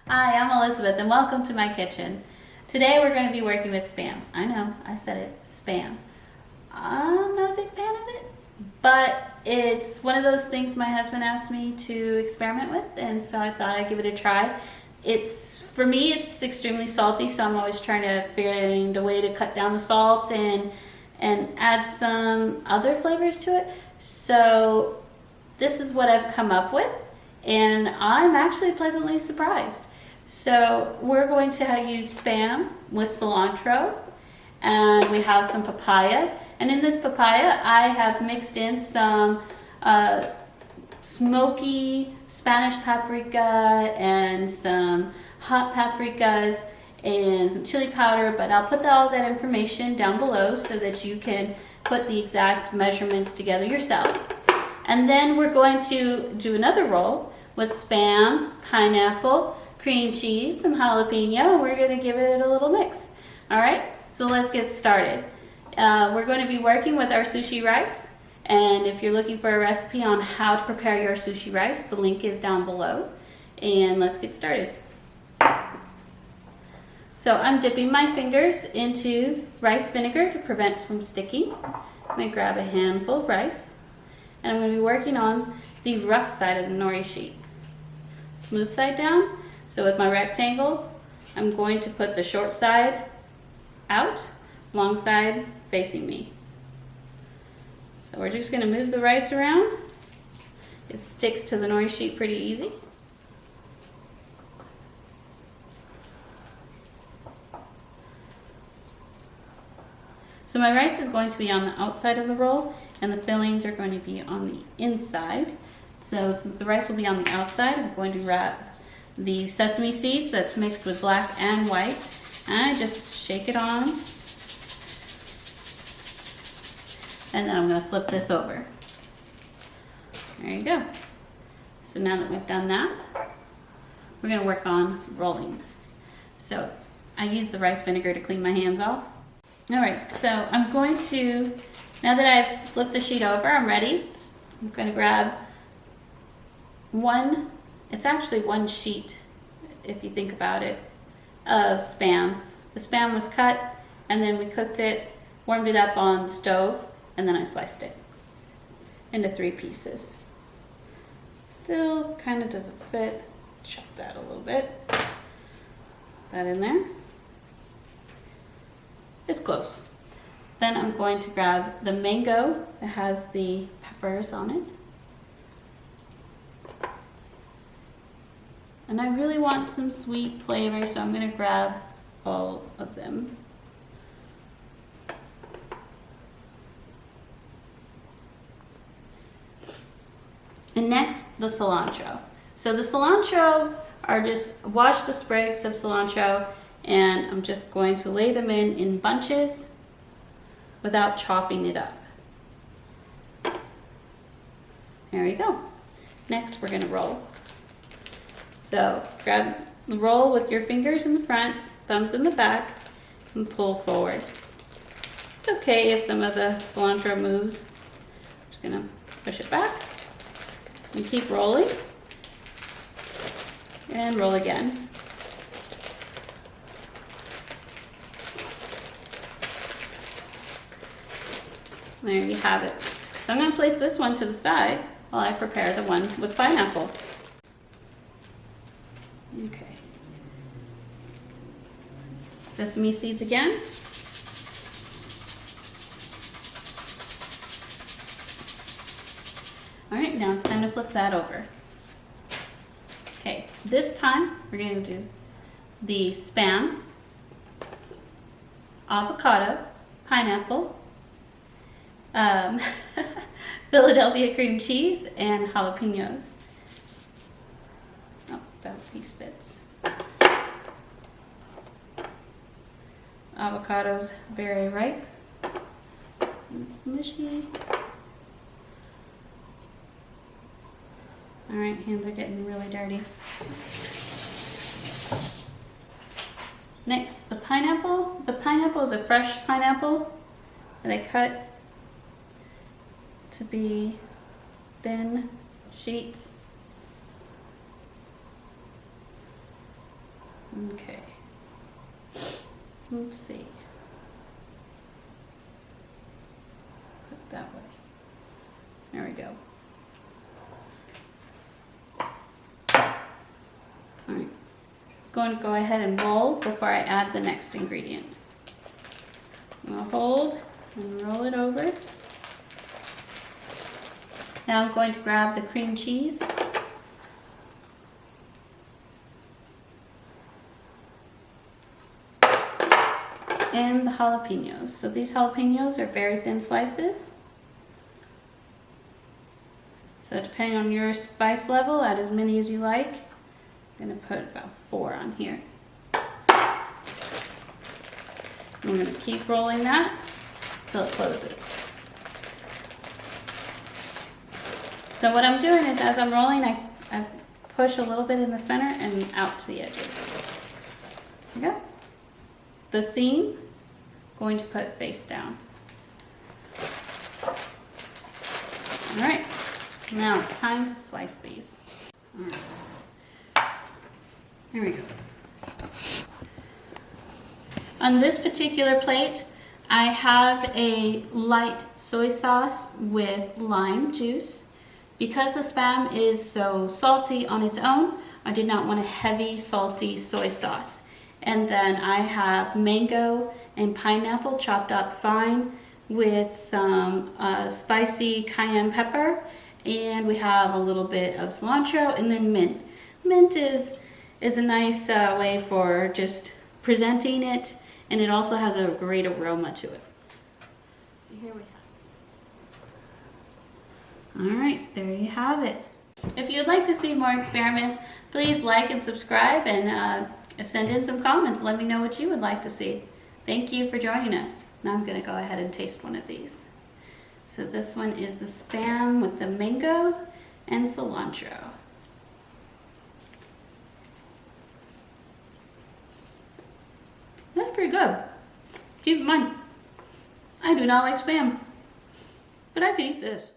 Hi, I'm Elizabeth and welcome to my kitchen. Today we're going to be working with Spam. I know, I said it, Spam. I'm not a big fan of it, but it's one of those things my husband asked me to experiment with, and so I thought I'd give it a try. For me, it's extremely salty, so I'm always trying to find a way to cut down the salt and add some other flavors to it. So this is what I've come up with, and I'm actually pleasantly surprised. So we're going to use Spam with cilantro, and we have some papaya. And in this papaya, I have mixed in some smoky Spanish paprika and some hot paprikas and some chili powder, but I'll put all that information down below so that you can put the exact measurements together yourself. And then we're going to do another roll with Spam, pineapple, cream cheese, some jalapeno. We're going to give it a little mix. All right, so let's get started. We're going to be working with our sushi rice, and if you're looking for a recipe on how to prepare your sushi rice, the link is down below. And let's get started. So I'm dipping my fingers into rice vinegar to prevent from sticking. I'm going to grab a handful of rice, and I'm going to be working on the rough side of the nori sheet. Smooth side down. So with my rectangle, I'm going to put the short side out, long side facing me. So we're just going to move the rice around. It sticks to the nori sheet pretty easy. So my rice is going to be on the outside of the roll, and the fillings are going to be on the inside. So since the rice will be on the outside, I'm going to wrap the sesame seeds that's mixed with black and white, and I just shake it on, and then I'm going to flip this over. There you go. So now that we've done that, we're going to work on rolling. So I use the rice vinegar to clean my hands off. Alright, so I'm going to, now that I've flipped the sheet over, I'm ready. I'm going to grab it's actually one sheet, if you think about it, of Spam. The Spam was cut, and then we cooked it, warmed it up on the stove, and then I sliced it into 3 pieces. Still kind of doesn't fit. Chop that a little bit. That in there. It's close. Then I'm going to grab the mango that has the peppers on it. And I really want some sweet flavor, so I'm going to grab all of them. And next, the cilantro. So the cilantro are just, wash the sprigs of cilantro, and I'm just going to lay them in bunches without chopping it up. There we go. Next, we're going to roll. So grab the roll with your fingers in the front, thumbs in the back, and pull forward. It's okay if some of the cilantro moves. I'm just going to push it back and keep rolling. And roll again. There you have it. So I'm going to place this one to the side while I prepare the one with pineapple. Okay. Sesame seeds again. All right, now it's time to flip that over. Okay, this time we're going to do the Spam, avocado, pineapple, Philadelphia cream cheese, and jalapenos. Oh, that piece fits. This avocado's very ripe and smushy. All right, hands are getting really dirty. Next, the pineapple. The pineapple is a fresh pineapple that I cut to be thin sheets. Okay. Let's see. Put it that way. There we go. All right. Going to go ahead and roll before I add the next ingredient. I'll hold and roll it over. Now I'm going to grab the cream cheese. And the jalapenos. So these jalapenos are very thin slices. So depending on your spice level, add as many as you like. I'm going to put about 4 on here. I'm going to keep rolling that until it closes. So what I'm doing is as I'm rolling, I push a little bit in the center and out to the edges. There you go. The seam, going to put face down. All right, now it's time to slice these. All right. Here we go. On this particular plate, I have a light soy sauce with lime juice. Because the Spam is so salty on its own, I did not want a heavy, salty soy sauce. And then I have mango and pineapple chopped up fine with some spicy cayenne pepper. And we have a little bit of cilantro and then mint. Mint is a nice way for just presenting it, and it also has a great aroma to it. So here we have. All right, there you have it. If you'd like to see more experiments, please like and subscribe and send in some comments. Let me know what you would like to see. Thank you for joining us. Now I'm going to go ahead and taste one of these. So this one is the Spam with the mango and cilantro. That's pretty good. Keep in mind, I do not like Spam, but I can eat this.